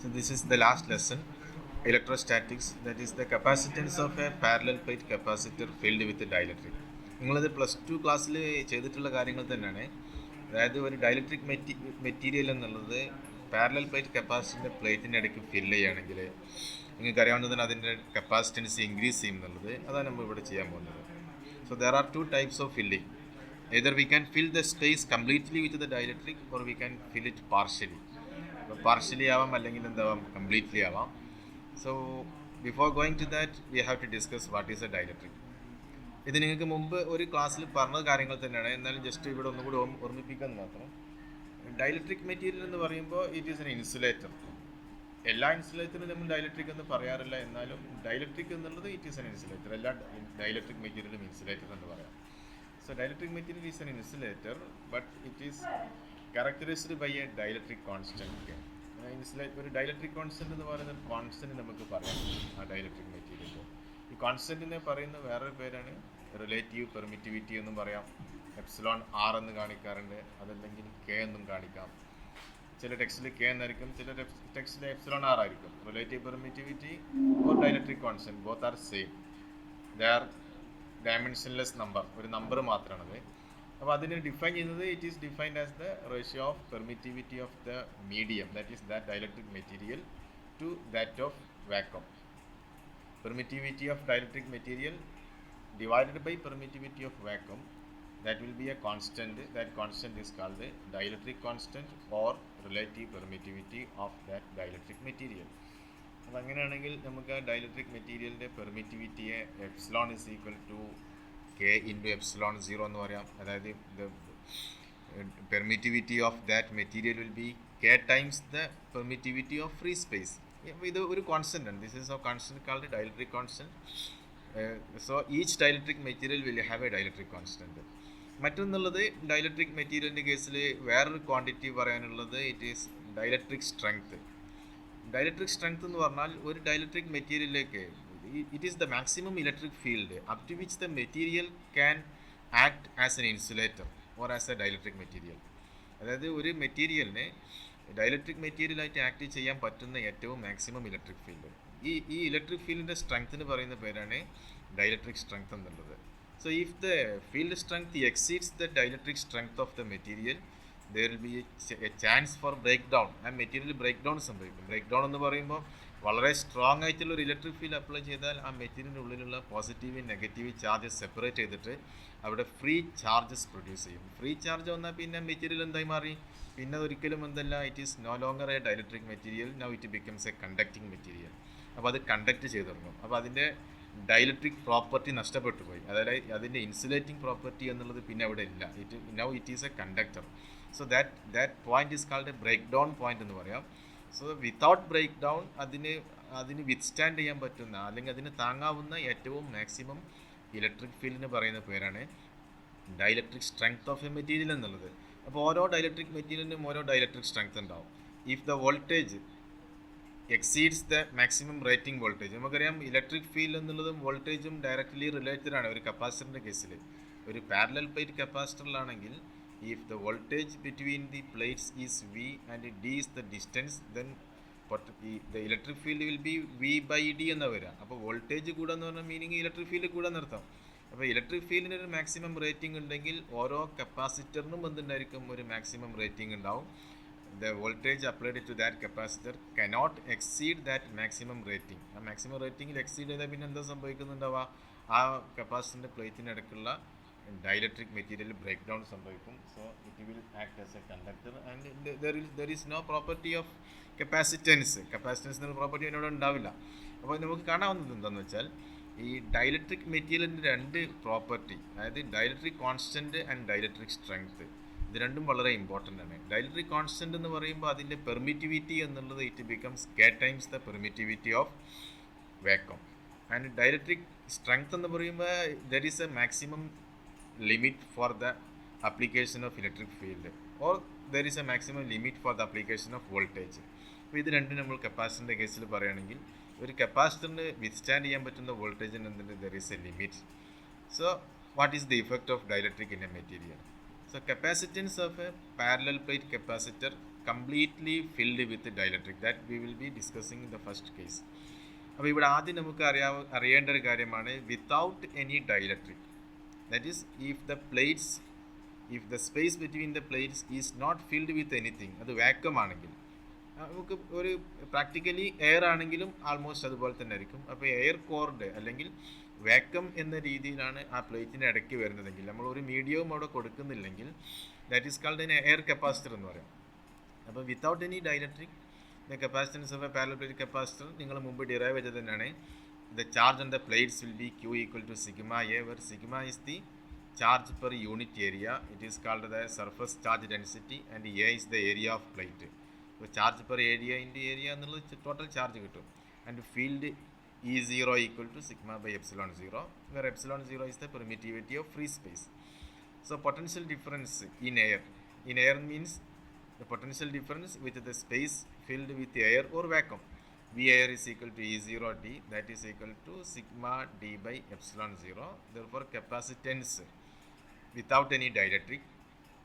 So this is the last lesson, electrostatics. That is the capacitance of a parallel plate capacitor filled with a dielectric. നിങ്ങളത് +2 ക്ലാസ്സിൽ ചെയ്തിട്ടുള്ള കാര്യങ്ങൾ തന്നെയാണ്. അതായത് ഒരു ഡയലക്ട്രിക് മെറ്റീരിയൽ എന്നുള്ളത് പാരലൽ പ്ലേറ്റ് കപ്പാസിറ്ററിൻ്റെ പ്ലേറ്റിൻ്റെ ഇടയ്ക്ക് ഫില്ല് ചെയ്യുകയാണെങ്കിൽ നിങ്ങൾക്ക് അറിയാവുന്നതിന് അതിൻ്റെ കപ്പാസിറ്റൻസ് ഇൻക്രീസ് ചെയ്യും എന്നുള്ളത് അതാണ് നമ്മൾ ഇവിടെ ചെയ്യാൻ പോകുന്നത്. So there are 2 types of filling. either we can fill the space completely with the dielectric or we can fill it partially. Partially ആവാം, അല്ലെങ്കിൽ എന്താവാം, കംപ്ലീറ്റ്ലി ആവാം. So before going to that we have to discuss what is A dielectric. ഇത് നിങ്ങൾക്ക് മുമ്പ് ഒരു ക്ലാസ്സിൽ പറഞ്ഞ കാര്യങ്ങൾ തന്നെയാണ്, എന്നാലും ജസ്റ്റ് ഇവിടെ ഒന്നുകൂടി ഓർമ്മിപ്പിക്കാൻ മാത്രം. ഡയലക്ട്രിക് മെറ്റീരിയൽ എന്ന് പറയുമ്പോൾ ഇറ്റ് ഈസ് എൻ ഇൻസുലേറ്റർ. എല്ലാ ഇൻസുലേറ്ററിനും നമ്മൾ ഡയലക്ട്രിക് എന്ന് പറയാറില്ല, എന്നാലും ഡയലക്ട്രിക് എന്നുള്ളത് ഇറ്റ് ഈസ് എൻ ഇൻസുലേറ്റർ. എല്ലാ ഡയലക്ട്രിക് മെറ്റീരിയലും ഇൻസുലേറ്റർ എന്ന് പറയാം. So dielectric material is an insulator, but it is characterized by a dielectric constant. ഒരു ഡയലക്ട്രിക് കോൺസ്റ്റന്റ് എന്ന് പറയുന്ന ഒരു കോൺസ്റ്റന്റ് നമുക്ക് പറയാം ആ ഡയലക്ട്രിക് മെറ്റീരിയൽ. ഈ കോൺസ്റ്റന്റിനെ പറയുന്ന വേറൊരു പേരാണ് റിലേറ്റീവ് പെർമിറ്റിവിറ്റി എന്നും പറയാം. എപ്സിലോൺ ആർ എന്ന് കാണിക്കാറുണ്ട്, അതല്ലെങ്കിൽ കെ എന്നും കാണിക്കാം. ചില ടെക്സ്റ്റിൽ കെ എന്നായിരിക്കും, ചില ടെക്സ്റ്റിൽ എപ്സിലോൺ ആർ ആയിരിക്കും. Relative permittivity or dielectric constant both are same. They are dimensionless number, ഒരു നമ്പർ മാത്രമാണത്. അപ്പോൾ അതിനെ ഡിഫൈൻ ചെയ്യുന്നത് it is defined as the ratio of permittivity of the medium, that is that dielectric material to that of vacuum. Permittivity of dielectric material divided by permittivity of vacuum, that will be a constant. That constant is called the dielectric constant or relative permittivity of that dielectric material. അപ്പോൾ അങ്ങനെയാണെങ്കിൽ നമുക്ക് ആ dielectric മെറ്റീരിയലിൻ്റെ പെർമിറ്റിവിറ്റിയെ epsilon is equal to K into epsilon 0 എന്ന് പറയാം. അതായത് the permittivity of that material will be K times the permittivity of free space. ഇത് ഒരു കോൺസ്റ്റൻ്റ് ആണ്. This is a constant called dielectric constant. So each dielectric material will have a dielectric constant. മറ്റൊന്നുള്ളത് dielectric മെറ്റീരിയലിൻ്റെ കേസിൽ വേറൊരു quantity പറയാനുള്ളത് it is dielectric strength. Dielectric strength എന്ന് പറഞ്ഞാൽ ഒരു ഡയലക്ട്രിക് മെറ്റീരിയലിലേക്ക് it is the maximum electric field up to which the material can act as an insulator or as a dielectric material. അതായത് ഒരു മെറ്റീരിയലിനെ ഡയലക്ട്രിക് മെറ്റീരിയലായിട്ട് ആക്ട് ചെയ്യാൻ പറ്റുന്ന ഏറ്റവും മാക്സിമം ഇലക്ട്രിക് ഫീൽഡ്, ഈ ഇലക്ട്രിക് ഫീൽഡിൻ്റെ സ്ട്രെങ്ത്തിന് പറയുന്ന പേരാണ് ഡയലക്ട്രിക് സ്ട്രെങ്ത് എന്നുള്ളത്. So if the field strength exceeds the dielectric strength of the material, there will be a chance for breakdown. ആ മെറ്റീരിയൽ ബ്രേക്ക് ഡൗൺ സംഭവിക്കും. ബ്രേക്ക് ഡൗൺ എന്ന് പറയുമ്പോൾ വളരെ സ്ട്രോങ് ആയിട്ടുള്ള ഒരു ഇലക്ട്രിക് ഫീൽഡ് അപ്ലൈ ചെയ്താൽ ആ മെറ്റീരിയലിൻ്റെ ഉള്ളിലുള്ള പോസിറ്റീവ് നെഗറ്റീവ് ചാർജസ് സെപ്പറേറ്റ് ചെയ്തിട്ട് അവിടെ ഫ്രീ ചാർജസ് പ്രൊഡ്യൂസ് ചെയ്യും. ഫ്രീ ചാർജ് വന്നാൽ പിന്നെ മെറ്റീരിയൽ എന്തായി മാറി? പിന്നെ ഒരിക്കലും എന്തല്ല, it is no longer a dielectric material, now it becomes a conducting material. അപ്പോൾ അത് കണ്ടക്ട് ചെയ്ത് തുടങ്ങും. അപ്പോൾ അതിൻ്റെ ഡയലക്ട്രിക് പ്രോപ്പർട്ടി നഷ്ടപ്പെട്ടു പോയി. അതായത് അതിൻ്റെ ഇൻസുലേറ്റിംഗ് പ്രോപ്പർട്ടി എന്നുള്ളത് പിന്നെ അവിടെ ഇല്ല. Now it is a conductor. So that point is called a breakdown point എന്ന് പറയാം. സോ വിത്തൗട്ട് ബ്രേക്ക് ഡൗൺ അതിന് വിത്ത്സ്റ്റാൻഡ് ചെയ്യാൻ പറ്റുന്ന, അല്ലെങ്കിൽ അതിന് താങ്ങാവുന്ന ഏറ്റവും മാക്സിമം ഇലക്ട്രിക് ഫീൽഡിന് പറയുന്ന പേരാണ് dielectric strength of a material എന്നുള്ളത്. അപ്പോൾ ഓരോ ഡയലക്ട്രിക് മെറ്റീരിയലിനും ഓരോ ഡയലക്ട്രിക് സ്ട്രെങ്ത് ഉണ്ടാവും. If the voltage exceeds the maximum rating voltage, നമുക്കറിയാം ഇലക്ട്രിക് ഫീൽഡ് എന്നുള്ളതും വോൾട്ടേജും ഡയറക്റ്റ്ലി റിലേറ്റഡ് ആണ്. ഒരു കപ്പാസിറ്ററിൻ്റെ കേസിൽ, ഒരു പാരലൽ പ്ലേറ്റ് കപ്പാസിറ്ററിലാണെങ്കിൽ if the voltage between the plates is V and D is the distance, then the electric field will be V by D എന്ന് വരിക. അപ്പോൾ വോൾട്ടേജ് കൂടാന്ന് പറഞ്ഞാൽ മീനിങ് ഇലക്ട്രിക് ഫീൽഡ് കൂടാന്ന് അർത്ഥം. അപ്പോൾ ഇലക്ട്രിക് ഫീൽഡിന് ഒരു മാക്സിമം റേറ്റിംഗ് ഉണ്ടെങ്കിൽ ഓരോ കപ്പാസിറ്ററിനും എന്തുണ്ടായിരിക്കും, ഒരു മാക്സിമം റേറ്റിംഗ് ഉണ്ടാവും. The voltage applied to that capacitor cannot exceed that maximum rating. ആ മാക്സിമം റേറ്റിംഗിൽ എക്സീഡ് ചെയ്താൽ പിന്നെ എന്താ സംഭവിക്കുന്നുണ്ടാവുക, ആ കപ്പാസിറ്ററിൻ്റെ പ്ലേറ്റിന് ഇടയ്ക്കുള്ള ഡയലക്ട്രിക് മെറ്റീരിയൽ ബ്രേക്ക് ഡൗൺ സംഭവിക്കും. So it will act as a conductor and there is no property of capacitance. കപ്പാസിറ്റൻസിന് പ്രോപ്പർട്ടി അതിനോട് ഉണ്ടാവില്ല. അപ്പോൾ നമുക്ക് കാണാവുന്നത് എന്താണെന്ന് വെച്ചാൽ ഈ ഡയലക്ട്രിക് മെറ്റീരിയലിൻ്റെ രണ്ട് പ്രോപ്പർട്ടി, അതായത് dielectric constant and dielectric strength, ഇത് രണ്ടും വളരെ ഇമ്പോർട്ടൻ്റ് ആണ്. ഡയലക്ട്രിക് കോൺസ്റ്റന്റ് എന്ന് പറയുമ്പോൾ അതിൻ്റെ പെർമിറ്റിവിറ്റി എന്നുള്ളത് it becomes K times the permittivity of vacuum. And dielectric strength എന്ന് പറയുമ്പോൾ there is A maximum limit for the application of electric field or there is A maximum limit for the application of voltage. അപ്പോൾ ഇത് രണ്ടും നമ്മൾ കപ്പാസിറ്ററിൻ്റെ കേസിൽ പറയുകയാണെങ്കിൽ ഒരു കപ്പാസിറ്ററിന് വിത്ത്സ്റ്റാൻഡ് ചെയ്യാൻ പറ്റുന്ന വോൾട്ടേജിന് എന്തുണ്ട്, there is A limit. So what is the effect of dielectric in A material? So capacitance of a parallel plate capacitor completely filled with dielectric, that we will be discussing in the first case. അപ്പോൾ ഇവിടെ ആദ്യം നമുക്ക് അറിയേണ്ട ഒരു കാര്യമാണ് without any dielectric, that is if the space between the plates is not filled with anything, അത് vacuum ആണെങ്കിൽ നമുക്ക് ഒരു പ്രാക്ടിക്കലി എയർ ആണെങ്കിലും ആൾമോസ്റ്റ് അതുപോലെ തന്നെ ആയിരിക്കും. അപ്പോൾ എയർ കോർഡ് അല്ലെങ്കിൽ വാക്വം എന്ന രീതിയിലാണ് ആ പ്ലേറ്റിൻ്റെ ഇടയ്ക്ക് വരുന്നതെങ്കിൽ, നമ്മൾ ഒരു മീഡിയവും അവിടെ കൊടുക്കുന്നില്ലെങ്കിൽ, that is called air capacitor എന്ന് പറയാം. അപ്പോൾ without any dielectric the capacitance of a parallel plate capacitor നിങ്ങൾ മുമ്പ് ഡിറൈവ് ചെയ്തത് തന്നെയാണ്. The charge on the plates will be Q equal to sigma A, where sigma is the charge per unit area. It is called the surface charge density and A is the area of plate. So charge per area into area എന്നുള്ളത് total charge കിട്ടും. And field E0 equal to sigma by epsilon 0, where epsilon 0 is the permittivity of free space. So potential difference in air. In air means the potential difference with the space filled with air or vacuum. V air is equal to E0 d, that is equal to sigma d by epsilon 0. Therefore capacitance without any dielectric,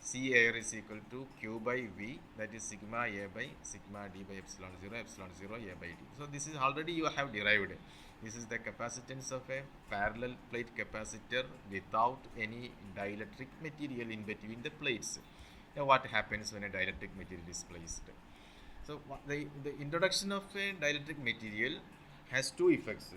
C air is equal to Q by V, that is sigma A by sigma d by epsilon 0 A by d. So this is already you have derived. This is the capacitance of a parallel plate capacitor without any dielectric material in between the plates. Now what happens when a dielectric material is placed? So the introduction of a dielectric material has two effects.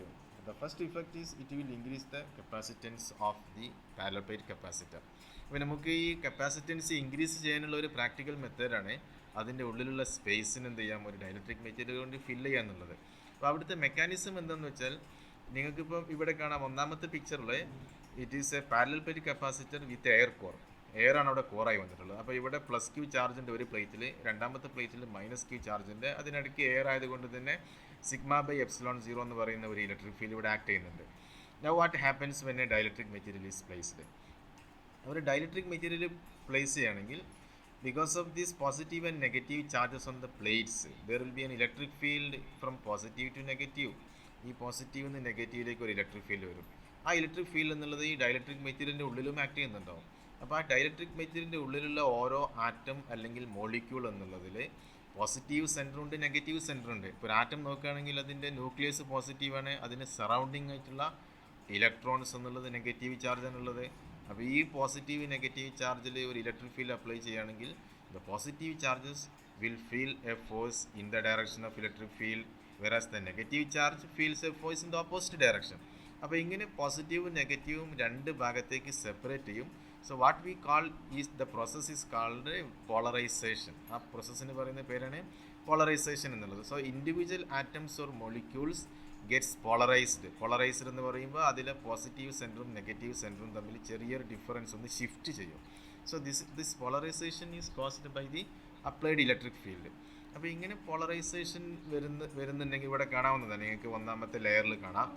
The first effect is it will increase the capacitance of the parallel plate capacitor. അപ്പോൾ നമുക്ക് ഈ capacitance increase ചെയ്യാനുള്ള ഒരു practical മെത്തേഡാണ് അതിൻ്റെ ഉള്ളിലുള്ള സ്പേസിന് എന്ത് ചെയ്യാം, ഒരു ഡൈലക്ട്രിക് മെറ്റീരിയൽ കൊണ്ട് ഫില്ല് ചെയ്യുക എന്നുള്ളത്. അപ്പോൾ അവിടുത്തെ മെക്കാനിസം എന്താണെന്ന് വെച്ചാൽ നിങ്ങൾക്കിപ്പം ഇവിടെ കാണാം ഒന്നാമത്തെ പിക്ചറിൽ it is A parallel plate capacitor with air core. Air ആണ് അവിടെ കോറായി വന്നിട്ടുള്ളത്. അപ്പോൾ ഇവിടെ പ്ലസ് ക്യൂ ചാർജിൻ്റെ ഒരു പ്ലേറ്റിൽ, രണ്ടാമത്തെ പ്ലേറ്റിൽ മൈനസ് ക്യൂ ചാർജിൻ്റെ, അതിനിടയ്ക്ക് എയർ ആയതുകൊണ്ട് തന്നെ സിഗ്മ ബൈ എപ്സിലോൺ 0 എന്ന് പറയുന്ന ഒരു ഇലക്ട്രിക് ഫീൽഡ് ഇവിടെ ആക്ട് ചെയ്യുന്നുണ്ട്. Now what happens when A dielectric material is placed? ഒരു ഡൈലക്ട്രിക് മെറ്റീരിയൽ പ്ലേസ് ചെയ്യുകയാണെങ്കിൽ because of these positive and negative charges on the plates, there will be an electric field from positive to negative. ഈ positive നിന്ന് നെഗറ്റീവിലേക്ക് ഒരു electric field വരും. ആ electric field എന്നുള്ളത് ഈ dielectric മെറ്റീരിയലിൻ്റെ ഉള്ളിലും ആക്ട് ചെയ്യുന്നുണ്ടാവും. അപ്പോൾ ആ ഡൈലക്ട്രിക് മെറ്റീരിയലിൻ്റെ ഉള്ളിലുള്ള ഓരോ ആറ്റം അല്ലെങ്കിൽ മോളിക്യൂൾ എന്നുള്ളതിൽ പോസിറ്റീവ് സെൻറ്റർ ഉണ്ട്, നെഗറ്റീവ് സെൻറ്റർ ഉണ്ട്. ഇപ്പോൾ ഒരു ആറ്റം നോക്കുകയാണെങ്കിൽ അതിൻ്റെ ന്യൂക്ലിയസ് പോസിറ്റീവാണ്, അതിന് സറൗണ്ടിങ് ആയിട്ടുള്ള ഇലക്ട്രോൺസ് എന്നുള്ളത് നെഗറ്റീവ് ചാർജാണുള്ളത്. അപ്പോൾ ഈ പോസിറ്റീവ് നെഗറ്റീവ് ചാർജിൽ ഒരു ഇലക്ട്രിക് ഫീൽഡ് അപ്ലൈ ചെയ്യുകയാണെങ്കിൽ the positive charges will feel a force in the direction of electric field, whereas the negative charge feels a force in the opposite direction. അപ്പോൾ ഇങ്ങനെ പോസിറ്റീവും നെഗറ്റീവും രണ്ട് ഭാഗത്തേക്ക് സെപ്പറേറ്റ് ചെയ്യും. So what we call is the process is called polarization. ആ പ്രോസസ്സിന് പറയുന്ന പേരാണ് പോളറൈസേഷൻ എന്നുള്ളത്. So individual atoms or molecules gets polarized എന്ന് പറയുമ്പോൾ അതിലെ പോസിറ്റീവ് സെൻറ്ററും നെഗറ്റീവ് സെൻറ്ററും തമ്മിൽ ചെറിയൊരു ഡിഫറൻസ് ഒന്ന് ഷിഫ്റ്റ് ചെയ്യും. So this polarization is caused by the applied electric field. അപ്പോൾ ഇങ്ങനെ പോളറൈസേഷൻ വരുന്നുണ്ടെങ്കിൽ ഇവിടെ കാണാവുന്നതാണ്. നിങ്ങൾക്ക് ഒന്നാമത്തെ ലെയറിൽ കാണാം,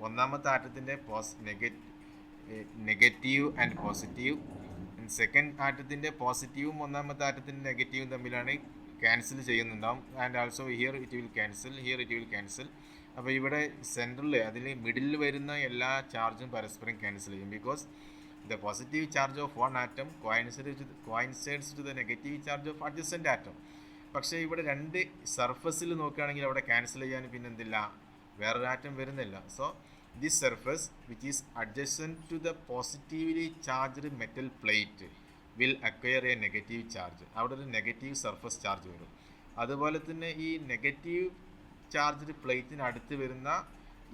ഒന്നാമത്തെ ആറ്റത്തിൻ്റെ നെഗറ്റീവ് ആൻഡ് പോസിറ്റീവ്, സെക്കൻഡ് ആറ്റത്തിൻ്റെ പോസിറ്റീവും ഒന്നാമത്തെ ആറ്റത്തിൻ്റെ നെഗറ്റീവും തമ്മിലാണ് ക്യാൻസൽ ചെയ്യുന്നുണ്ടാവും. And also here it will cancel, here it will cancel. അപ്പോൾ ഇവിടെ സെൻറ്ററിൽ അതിൽ മിഡിലിൽ വരുന്ന എല്ലാ ചാർജും പരസ്പരം ക്യാൻസൽ ചെയ്യും. Because the positive charge of one atom coincides to the negative charge of adjacent atom. പക്ഷേ ഇവിടെ രണ്ട് സർഫസിൽ നോക്കുകയാണെങ്കിൽ അവിടെ ക്യാൻസൽ ചെയ്യാൻ പിന്നെ എന്തില്ല, വേറൊരു ആറ്റം വരുന്നില്ല. So this surface which is adjacent to the positively charged metal plate will acquire a negative charge. അവിടെ ഒരു നെഗറ്റീവ് സർഫസ് ചാർജ് വരും. അതുപോലെ തന്നെ ഈ നെഗറ്റീവ് ചാർജ്ഡ് പ്ലേറ്റിന് അടുത്ത് വരുന്ന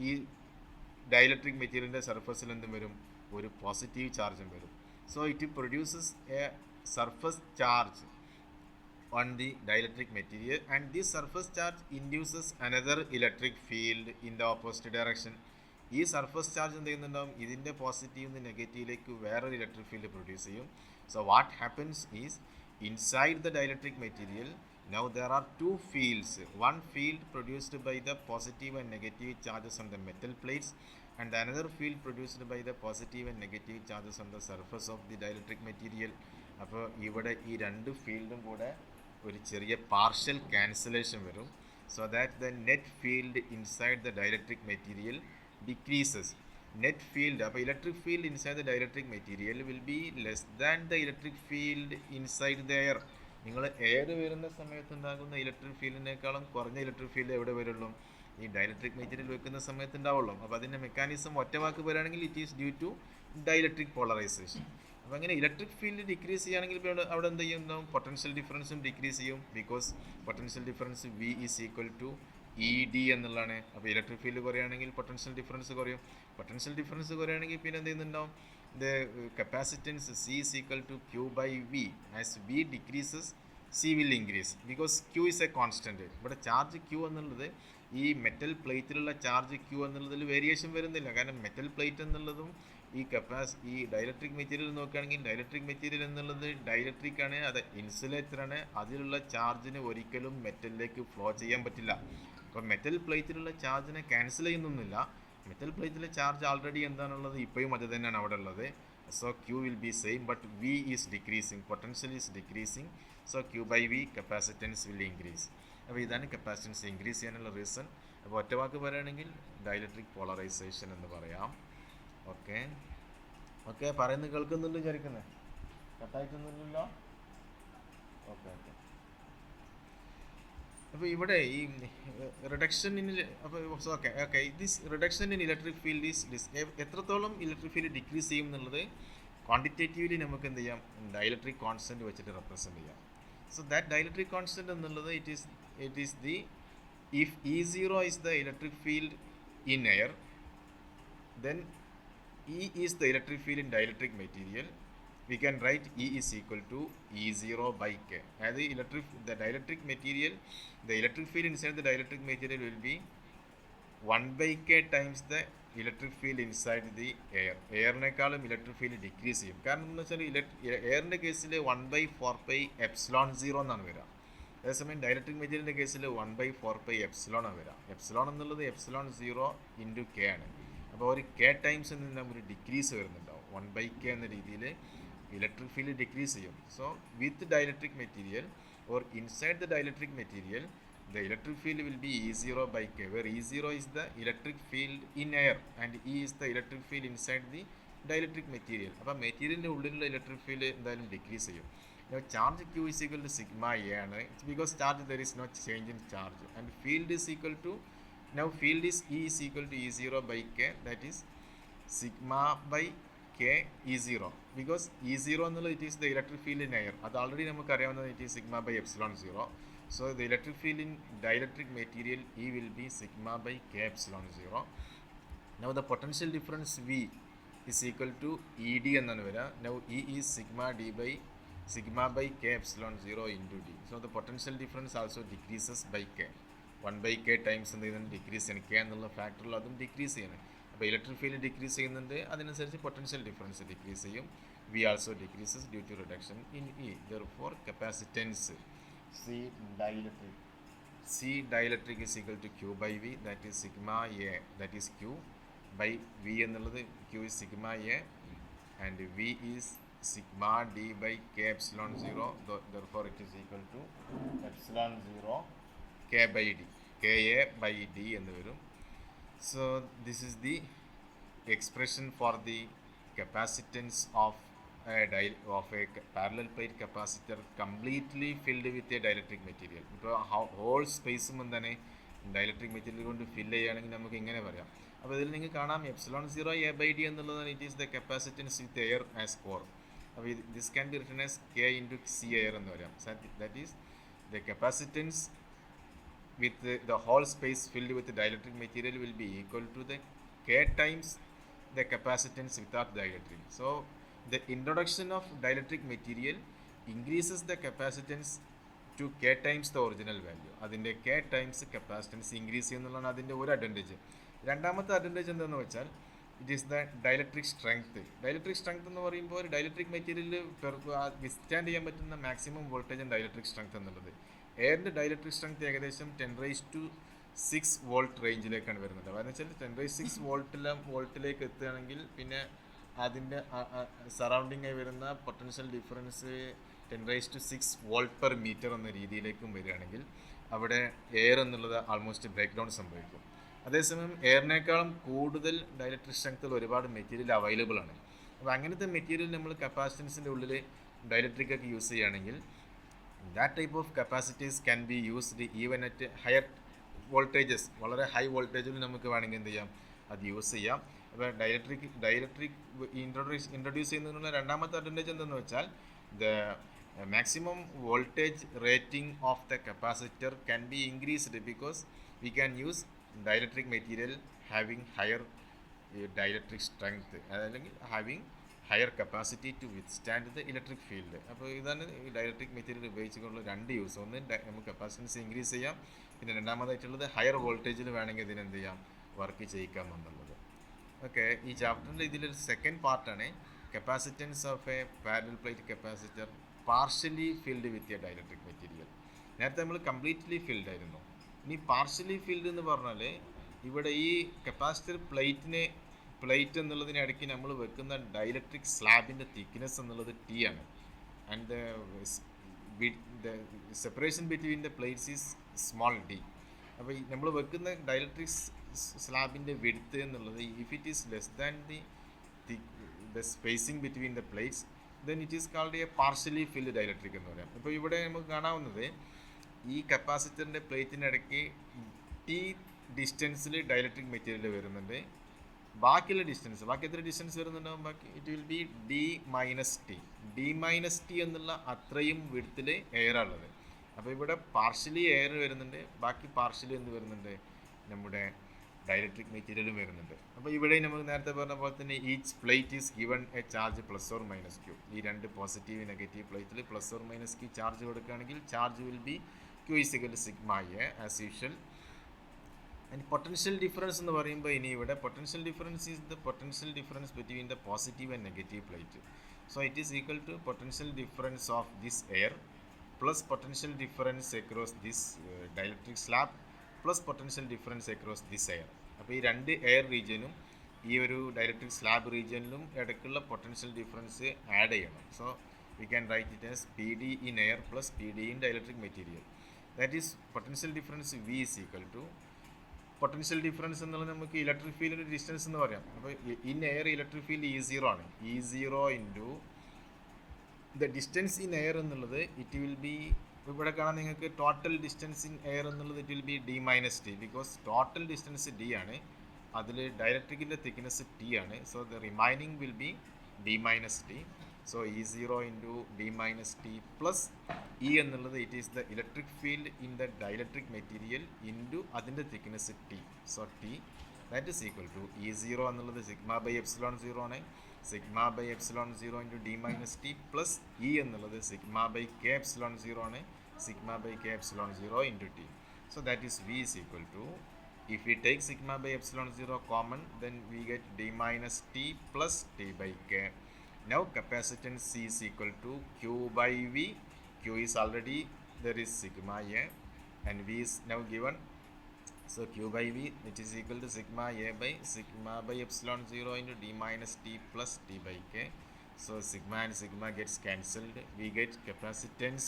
ഈ ഡൈലക്ട്രിക് മെറ്റീരിയലിൻ്റെ സർഫസിൽ എന്തും വരും, ഒരു പോസിറ്റീവ് ചാർജും വരും. So it produces A surface charge on the dielectric material, and this surface charge induces another electric field in the opposite direction. ഈ സർഫസ് ചാർജ് എന്ത് ചെയ്യുന്നുണ്ടാവും, ഇതിൻ്റെ പോസിറ്റീവ് നിന്ന് നെഗറ്റീവിലേക്ക് വേറൊരു ഇലക്ട്രിക് ഫീൽഡ് പ്രൊഡ്യൂസ് ചെയ്യും. So what happens is inside the dielectric material now there are two fields, one field produced by the positive and negative charges on the metal plates and the another field produced by the positive and negative charges on the surface of the dielectric material. അപ്പോൾ ഇവിടെ ഈ രണ്ട് ഫീൽഡും കൂടെ ഒരു ചെറിയ partial cancellation വരും. So that the net field inside the dielectric material decreases. Net field, അപ്പോൾ electric field inside the dielectric material will be less than the electric field inside the air. നിങ്ങൾ എയർ വരുന്ന സമയത്ത് ഉണ്ടാകുന്ന electric ഫീൽഡിനേക്കാളും കുറഞ്ഞ electric field എവിടെ വരുള്ളൂ? ഈ dielectric material വെക്കുന്ന സമയത്ത് ഉണ്ടാവുള്ളൂ. അപ്പോൾ അതിൻ്റെ മെക്കാനിസം ഒറ്റ വാക്ക് പറയുകയാണെങ്കിൽ it is due to dielectric polarization. അപ്പോൾ അങ്ങനെ ഇലക്ട്രിക് ഫീൽഡ് ഡിക്രീസ് ചെയ്യുകയാണെങ്കിൽ അവിടെ എന്ത് ചെയ്യുന്നുണ്ടാവും? പൊട്ടൻഷ്യൽ ഡിഫറൻസും ഡിക്രീസ് ചെയ്യും. Because potential difference V is equal to E D എന്നുള്ളതാണ്. അപ്പോൾ ഇലക്ട്രിക് ഫീൽഡ് കുറയുകയാണെങ്കിൽ പൊട്ടൻഷ്യൽ ഡിഫറൻസ് കുറയും. പൊട്ടൻഷ്യൽ ഡിഫറൻസ് കുറയുകയാണെങ്കിൽ പിന്നെ എന്ത് ചെയ്യുന്നുണ്ടാവും? The capacitance C is equal to Q by V. As V decreases C will increase because Q is a constant. ഇവിടെ charge Q എന്നുള്ളത് ഈ മെറ്റൽ പ്ലേറ്റിലുള്ള ചാർജ് ക്യൂ എന്നുള്ളതിൽ വേരിയേഷൻ വരുന്നില്ല. കാരണം മെറ്റൽ പ്ലേറ്റ് എന്നുള്ളതും ഈ ഡൈലക്ട്രിക് മെറ്റീരിയൽ നോക്കുകയാണെങ്കിൽ ഡൈലക്ട്രിക് മെറ്റീരിയൽ എന്നുള്ളത് ഡൈലക്ട്രിക് ആണ്, അത് ഇൻസുലേറ്റർ ആണ്. അതിലുള്ള ചാർജിന് ഒരിക്കലും മെറ്റലിലേക്ക് ഫ്ലോ ചെയ്യാൻ പറ്റില്ല. അപ്പോൾ മെറ്റൽ പ്ലേറ്റിലുള്ള ചാർജിനെ ക്യാൻസൽ ചെയ്യുന്നൊന്നുമില്ല. മെറ്റൽ പ്ലേറ്റിലെ ചാർജ് ആൾറെഡി എന്താണുള്ളത്? ഇപ്പോഴും അത് തന്നെയാണ് അവിടെ ഉള്ളത്. So Q will be same, but V is decreasing, potential is decreasing. So Q by V capacitance will increase. അപ്പോൾ ഇതാണ് കപ്പാസിറ്റൻസ് ഇൻക്രീസ് ചെയ്യാനുള്ള റീസൺ. അപ്പോൾ ഒറ്റ വാക്ക് പറയുകയാണെങ്കിൽ ഡൈലക്ട്രിക് പോളറൈസേഷൻ എന്ന് പറയാം. ഓക്കെ ഓക്കെ, പറയുന്നത് കേൾക്കുന്നുണ്ട് വിചാരിക്കുന്നത്? കട്ടായിട്ടൊന്നുമില്ലല്ലോ? Okay okay. അപ്പോൾ ഇവിടെ ഈ റിഡക്ഷൻ ഇൻ, അപ്പോൾ okay okay, this reduction in electric field is എത്രത്തോളം ഇലക്ട്രിക് ഫീൽഡ് ഡിക്രീസ് ചെയ്യും എന്നുള്ളത് ക്വാണ്ടിറ്റേറ്റീവ്ലി നമുക്ക് എന്ത് ചെയ്യാം? ഡൈലക്ട്രിക് കോൺസ്റ്റൻറ്റ് വെച്ചിട്ട് റെപ്രസെൻറ്റ് ചെയ്യാം. സോ ദാറ്റ് ഡൈലക്ട്രിക് കോൺസ്റ്റൻറ്റ് എന്നുള്ളത് it is the if E0 is the electric field in air, then E is the electric field in dielectric material. We can write E is equal to E0 by K. As the dielectric material, the electric field inside the dielectric material will be 1 by K times the electric field inside the air. എയറിനേക്കാളും electric field decrease ചെയ്യും. കാരണം എന്ന് വെച്ചാൽ എയറിൻ്റെ കേസിൽ 1/4π epsilon 0 എന്നാണ് വരിക. അതേസമയം dielectric മെറ്റീരിയലിൻ്റെ കേസിൽ 1/4π എപ്സിലോൺ ആണ് വരിക. എപ്സിലോൺ എന്നുള്ളത് എപ്സിലോൺ 0 ഇൻറ്റു കെ ആണ്. അപ്പോൾ ഒരു കെ ടൈംസ് നിന്ന് ഒരു ഡിക്രീസ് വരുന്നുണ്ടാവും. 1/k എന്ന രീതിയിൽ ഇലക്ട്രിക് ഫീൽഡ് ഡിക്രീസ് ചെയ്യും. So with dielectric material or inside the dielectric material the electric field will be E0 by K, where E0 is the electric field in air and E is the electric field inside the dielectric material. അപ്പോൾ മെറ്റീരിയലിൻ്റെ ഉള്ളിലുള്ള electric field എന്തായാലും decrease ചെയ്യും. Charge Q is equal to sigma A ആണ്. It's because charge there is no change in charge, and field is equal to, now field is E is equal to E0 by K, that is sigma by K E0, because E0 എന്നുള്ളത് it is the electric field in air. അത് already നമുക്ക് അറിയാവുന്നത് it is sigma by epsilon 0. So the electric field in dielectric material E will be sigma by K epsilon 0. Now the potential difference V is equal to ED എന്നാണ് വരിക. Now E is sigma by K epsilon 0 into D. So the potential difference also decreases by K. 1/K times എന്ത് ചെയ്യുന്നുണ്ട്? Decrease ചെയ്യണം. K എന്നുള്ള ഫാക്ടറിൽ അതും decrease ചെയ്യണം. അപ്പോൾ electric field decrease ചെയ്യുന്നുണ്ട്, അതിനനുസരിച്ച് പൊട്ടൻഷ്യൽ ഡിഫറൻസ് ഡിക്രീസ് ചെയ്യും. V also decreases due to reduction in E. Therefore capacitance C dielectric is equal to Q by V, that is sigma A, that is Q by V എന്നുള്ളത് Q is sigma A and V is sigma D by K epsilon 0. Therefore it is equal to epsilon 0 K by D, Ka by D എന്ന് വരും. So this is the expression for the capacitance of a parallel plate capacitor completely filled with a dielectric material. ഇപ്പോൾ whole സ്പേസും എന്താണ് dielectric material കൊണ്ട് fill ചെയ്യുകയാണെങ്കിൽ നമുക്ക് ഇങ്ങനെ പറയാം. അപ്പോൾ ഇതിൽ നിങ്ങൾക്ക് കാണാം എപ്സിലോൺ 0 A by D എന്നുള്ളതാണ് it is the capacitance with air as core. അപ്പോൾ this can be written as K into C air എന്ന് പറയാം. That is the capacitance with the whole space filled with the dielectric material will be equal to the K times the capacitance without dielectric. So the introduction of dielectric material increases the capacitance to K times the original value. അതിൻ്റെ K times capacitance increase ചെയ്യുന്നതാണ് അതിൻ്റെ ഒരു advantage. രണ്ടാമത്തെ advantage എന്താണെന്ന് വെച്ചാൽ it is the dielectric strength. Dielectric strength എന്ന് പറയുമ്പോൾ ഒരു ഡയലക്ട്രിക് മെറ്റീരിയൽ വിസ്റ്റാൻഡ് ചെയ്യാൻ പറ്റുന്ന മാക്സിമം വോൾട്ടേജ് ആണ് ഡയലക്ട്രിക് സ്ട്രെങ്ത് എന്നുള്ളത്. എയറിൻ്റെ ഡയലക്ട്രിക് സ്ട്രെങ്ത് ഏകദേശം 10⁻⁶ വോൾട്ട് റേഞ്ചിലേക്കാണ് വരുന്നത്. കാരണം വെച്ചാൽ 10⁻⁶ വോൾട്ടിലേക്ക് എത്തുകയാണെങ്കിൽ പിന്നെ അതിൻ്റെ സറൗണ്ടിങ്ങായി വരുന്ന potential difference 10⁻⁶ volt per metre എന്ന രീതിയിലേക്കും വരികയാണെങ്കിൽ അവിടെ എയർ എന്നുള്ളത് ആൾമോസ്റ്റ് ബ്രേക്ക് ഡൗൺ സംഭവിക്കും. അതേസമയം എയറിനേക്കാളും കൂടുതൽ ഡയലക്ട്രിക് സ്ട്രെങ്ത്തുള്ള ഒരുപാട് മെറ്റീരിയൽ അവൈലബിൾ ആണ്. അപ്പോൾ അങ്ങനത്തെ മെറ്റീരിയൽ നമ്മൾ കപ്പാസിറ്റൻസിൻ്റെ ഉള്ളിൽ ഡയലക്ട്രിക് ഒക്കെ യൂസ് ചെയ്യുകയാണെങ്കിൽ that type of capacities can be used even at higher voltages. വളരെ ഹൈ വോൾട്ടേജിൽ നമുക്ക് വേണമെങ്കിൽ എന്ത് ചെയ്യാം, അത് യൂസ് ചെയ്യാം. അപ്പോൾ ഡയലക്ട്രിക് ഇൻട്രൊഡ്യൂസ് ചെയ്യുന്നതിനുള്ള രണ്ടാമത്തെ അഡ്വാൻറ്റേജ് എന്തെന്ന് വെച്ചാൽ the maximum voltage rating of the capacitor can be increased because we can use dielectric material having higher dielectric strength അല്ലെങ്കിൽ having higher capacity to withstand the electric field. അപ്പോൾ ഇതാണ് ഈ dielectric material ഉപയോഗിച്ചുകൊണ്ടുള്ള രണ്ട് use. ഒന്ന് നമുക്ക് capacitance increase ചെയ്യാം, പിന്നെ രണ്ടാമതായിട്ടുള്ളത് higher വോൾട്ടേജിൽ വേണമെങ്കിൽ ഇതിനെന്ത് ചെയ്യാം, വർക്ക് ചെയ്യിക്കാം എന്നുള്ളത്. ഓക്കെ, ഈ ചാപ്റ്ററിൻ്റെ ഇതിലൊരു സെക്കൻഡ് പാർട്ടാണ് capacitance of a parallel plate capacitor partially filled with a dielectric material. നേരത്തെ നമ്മൾ കംപ്ലീറ്റ്ലി ഫിൽഡ് ആയിരുന്നു. ഇനി പാർഷ്യലി ഫിൽഡ് എന്ന് പറഞ്ഞാൽ ഇവിടെ ഈ കപ്പാസിറ്റർ പ്ലേറ്റ് എന്നുള്ളതിനിടയ്ക്ക് നമ്മൾ വെക്കുന്ന ഡയലക്ട്രിക് സ്ലാബിൻ്റെ തിക്നെസ് എന്നുള്ളത് ടി ആണ്. And the separation between the plates is small D. അപ്പോൾ നമ്മൾ വെക്കുന്ന ഡയലക്ട്രിക് സ്ലാബിൻ്റെ വിഡ്ത്ത് എന്നുള്ളത് if it is less than the spacing between the plates then it is called A partially filled dielectric എന്ന് പറയാം. അപ്പോൾ ഇവിടെ നമുക്ക് കാണാവുന്നത് ഈ കപ്പാസിറ്ററിൻ്റെ പ്ലേറ്റിനിടയ്ക്ക് ടി ഡിസ്റ്റൻസിൽ ഡയലക്ട്രിക് മെറ്റീരിയൽ വരുന്നുണ്ട്. ബാക്കിയുള്ള ഡിസ്റ്റൻസ്, ബാക്കി എത്ര ഡിസ്റ്റൻസ് വരുന്നുണ്ടാവും, ബാക്കി it will be D minus T എന്നുള്ള അത്രയും വിഡ്ത്തിൽ എയറാണുള്ളത്. അപ്പോൾ ഇവിടെ പാർഷ്യലി എയർ വരുന്നുണ്ട്, ബാക്കി പാർഷ്യലി എന്ത് വരുന്നുണ്ട്, നമ്മുടെ ഡയലക്ട്രിക് മെറ്റീരിയലും വരുന്നുണ്ട്. അപ്പോൾ ഇവിടെ നമുക്ക് നേരത്തെ പറഞ്ഞ പോലെ തന്നെ each plate is given a charge plus or minus Q. ഈ രണ്ട് പോസിറ്റീവ് നെഗറ്റീവ് പ്ലേറ്റിൽ plus or minus Q charge കൊടുക്കുകയാണെങ്കിൽ charge will be Q is equal sigma A as usual. And potential difference എന്ന് പറയുമ്പോൾ ഇനി ഇവിടെ potential difference is the potential difference between the positive and negative plate. So it is equal to potential difference of this air plus potential difference across this dielectric slab plus potential difference across this air. അപ്പോൾ ഈ രണ്ട് air റീജിയനും ഈ ഒരു dielectric slab റീജിയനിലും ഇടയ്ക്കുള്ള potential difference add ചെയ്യണം. So we can write it as P D in air plus P D in dielectric material. That is potential difference V is equal to potential difference എന്നുള്ളത് നമുക്ക് electric ഫീൽഡിൻ്റെ distance എന്ന് പറയാം. അപ്പോൾ in air electric field E0 ആണ്. E0 into the distance in air എന്നുള്ളത് it will be, ഇവിടെ കാണാൻ നിങ്ങൾക്ക് ടോട്ടൽ ഡിസ്റ്റൻസ് ഇൻ എയർ എന്നുള്ളത് it will be D minus T because total distance D ആണ്, അതിൽ ഡയലക്ട്രിക്കിൻ്റെ തിക്നെസ് ടി ആണ്. So the remaining will be D minus T. So E0 into D minus T plus E എന്നുള്ളത് it is the electric field in the dielectric material into അതിൻ്റെ thickness T. So T that is equal to E0 എന്നുള്ളത് sigma by epsilon 0 ആണ്. Sigma by epsilon 0 into D minus T plus E എന്നുള്ളത് sigma by K epsilon 0 ആണ്. Sigma by K epsilon 0 into T. So that is V is equal to, if we take sigma by epsilon 0 common, then we get d minus t plus t by k. Now capacitance C is equal to Q by V. Q is already, there is sigma A and V is now given. So Q by V, it is equal to sigma A by sigma by epsilon 0 into d minus t plus t by k. So sigma and sigma gets cancelled. We get capacitance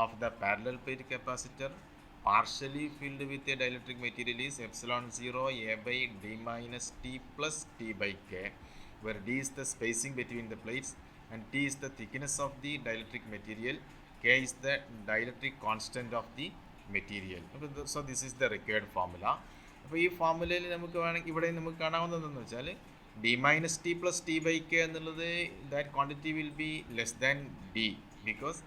of the parallel plate capacitor partially filled with a dielectric material is epsilon 0 A by d minus t plus t by k, where d is the spacing between the plates and t is the thickness of the dielectric material, k is the dielectric constant of the material. So this is the required formula. അപ്പോൾ ഈ ഫോർമുലയിൽ നമുക്ക് വേണമെങ്കിൽ ഇവിടെ നമുക്ക് കാണാവുന്നതെന്ന് വെച്ചാൽ d minus t plus t by k എന്നുള്ളത് that quantity will be less than d because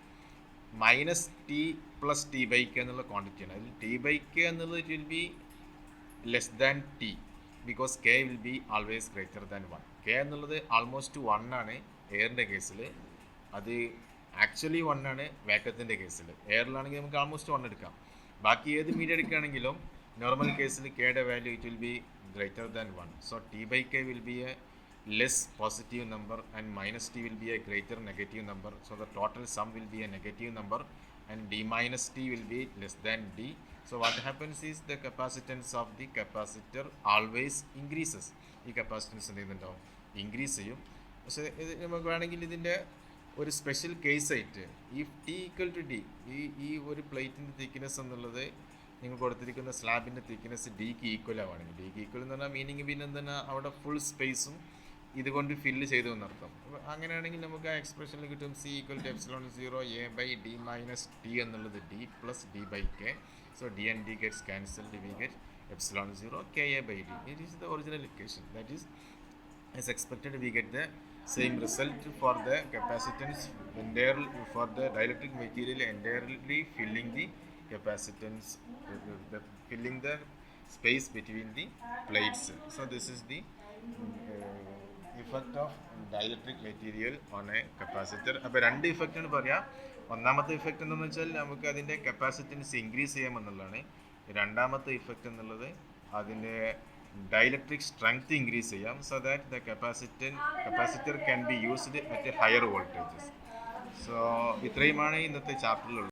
minus T plus T by K എന്നുള്ള ക്വാണ്ടിറ്റിയാണ്. അതിൽ ടി ബൈ കെ എന്നുള്ളത് it will be less than T because K will be always greater than 1. K എന്നുള്ളത് almost 1 ആണ് എയറിൻ്റെ കേസിൽ, അത് actually 1 ആണ് വാക്കത്തിൻ്റെ കേസിൽ. എയറിലാണെങ്കിൽ നമുക്ക് ആൾമോസ്റ്റ് 1 എടുക്കാം. ബാക്കി ഏത് മീഡിയം എടുക്കുകയാണെങ്കിലും നോർമൽ കേസിൽ കെയുടെ value it will be greater than 1. So T by K will be a less positive number and minus t will be a greater negative number. So the total sum will be a negative number and d minus t will be less than d. So what happens is the capacitance of the capacitor always increases. ഈ capacitance എന്ത് ചെയ്യുന്നുണ്ടാവും, increase ചെയ്യും. പക്ഷേ ഇത് നമുക്ക് വേണമെങ്കിൽ ഇതിൻ്റെ ഒരു സ്പെഷ്യൽ കേസ് ആയിട്ട് ഈ ടി ഈക്വൽ ടു ഡി, ഈ ഒരു പ്ലേറ്റിൻ്റെ തിക്നെസ് എന്നുള്ളത് നിങ്ങൾ കൊടുത്തിരിക്കുന്ന സ്ലാബിൻ്റെ തിക്നെസ് ഡിക്ക് ഈക്വൽ ആവുകയാണെങ്കിൽ, ഡിക്ക് ഈക്വൽ എന്ന് പറഞ്ഞാൽ മീനിങ് പിന്നെ എന്താണ്, അവിടെ ഫുൾ സ്പേസും ഇതുകൊണ്ട് ഫില്ല് ചെയ്തു എന്നർത്ഥം. അപ്പോൾ അങ്ങനെയാണെങ്കിൽ നമുക്ക് ആ എക്സ്പ്രഷനിൽ കിട്ടും C equal to epsilon 0 A by D minus T എന്നുള്ളത് D plus D by K. So D and D gets cancelled, we get epsilon 0 K A by D. It is the original equation. That is as expected. We get the same result for the capacitance entirely, for the dielectric material entirely filling the capacitance, filling the space between the plates. So this is the effect of dielectric material on a capacitor. അപ്പോൾ രണ്ട് ഇഫക്റ്റാണ് പറയാം. ഒന്നാമത്തെ effect എന്താണെന്ന് വെച്ചാൽ നമുക്ക് അതിൻ്റെ capacitance increase ചെയ്യാമെന്നുള്ളതാണ്. രണ്ടാമത്തെ effect എന്നുള്ളത് അതിൻ്റെ dielectric strength increase ചെയ്യാം, so that the capacitor can be used at a higher voltages. So ഇത്രയുമാണ് ഇന്നത്തെ ചാപ്റ്ററിലുള്ളത്.